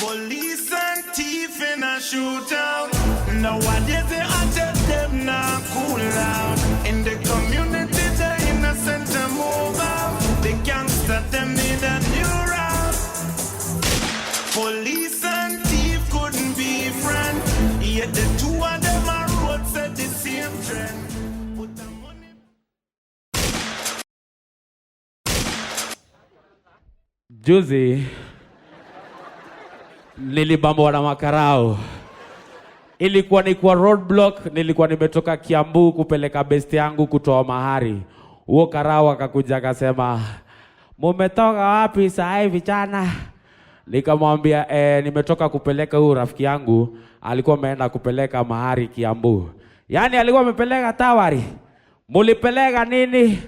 Police and thief in a shootout. Nowadays they attack them now cool out. In the community the innocent to move out. The gangster them need a new route. Police and thief couldn't be friends. Yet the two of them are road set the same trend. Put the money. Juzi nilibambwa na makarao. Ilikuwa ni kwa roadblock, nilikuwa nimetoka Kiambu kupeleka besti yangu kutoa mahari. Huo karao akakuja akasema, "Mumetoka wapi saa hivi vijana?" Nikamwambia, nimetoka kupeleka huyu rafiki yangu, alikuwa ameenda kupeleka mahari Kiambu. Yaani alikuwa amepeleka tawari. Mulipeleka nini?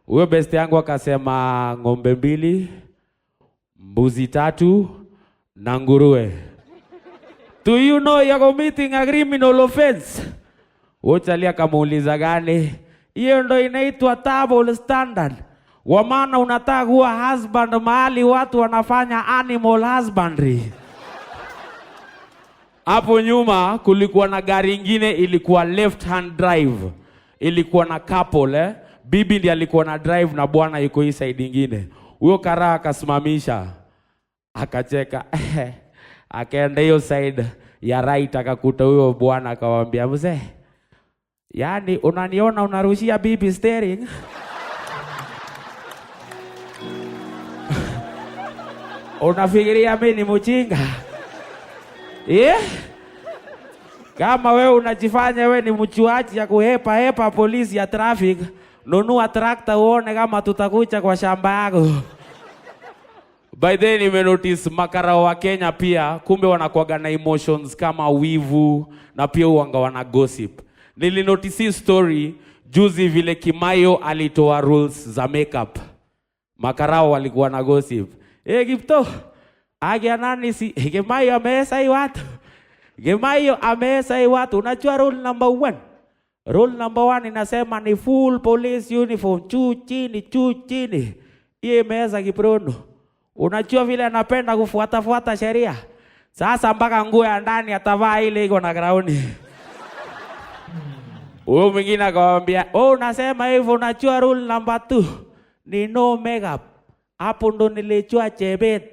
Huyo besti yangu akasema, ng'ombe 2, mbuzi 3 na nguruwe. Do you know you're committing a criminal offense? Wochalia kamuuliza gani? Hiyo ndo inaitwa double standard. Wa maana unataka kuwa husband mahali watu wanafanya animal husbandry. Hapo nyuma kulikuwa na gari ingine ilikuwa left hand drive. Ilikuwa na couple Bibi ndiye alikuwa na drive na bwana yuko hii side ingine. Huyo karaa akasimamisha. Akacheka. Akaenda hiyo side ya right akakuta huyo bwana akamwambia, "Mzee, yani unaniona unarushia bibi steering?" Unafikiria mimi ni mjinga? Kama wewe unajifanya wewe ni mchuaji ya kuhepa polisi ya traffic, nunua trakta uone kama tutakuja kwa shamba yako. By then nimenotice makarao wa Kenya pia kumbe wanakuwaga na emotions kama wivu na pia uanga wana gossip. Nilinotice story juzi vile Kimayo alitoa rules za makeup. Makarao walikuwa na gossip. Gipto, agia nani si Kimayo amesai watu. Kimayo amesai watu. Unajua rule number 1? Rule number 1 inasema ni full police uniform, juu chini. Iye meza Kiprono. Unajua vile anapenda kufuata sheria. Sasa mpaka nguo ya ndani atavaa ile iko na ground. Huyo mwingine akamwambia, unasema hivyo unajua rule number 2 ni no makeup. Hapo ndo nilijua Chebet.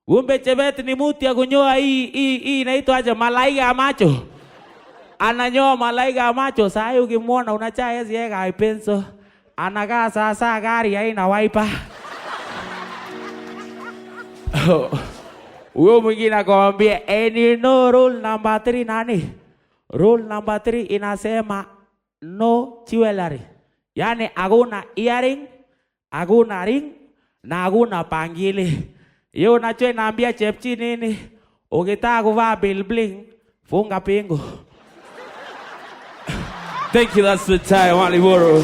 Kumbe Chebet ni mtu ya kunyoa hii inaitwa aje, malaika ya macho. Ananyoa malaika ya macho. Sasa ukimwona unachaa hizi yeka ipenso. Anakaa sasa gari haina wiper. Huyo mwingine akamwambia, "Any no rule number 3 nani?" Rule number 3 inasema no jewelry. Yani hakuna earring, hakuna ring, na hakuna pangili. Yeye unajua inaambia Chepchi nini? Ukitaka kuvaa bill bling, funga pingu. Thank you, that's the time, Waliboro.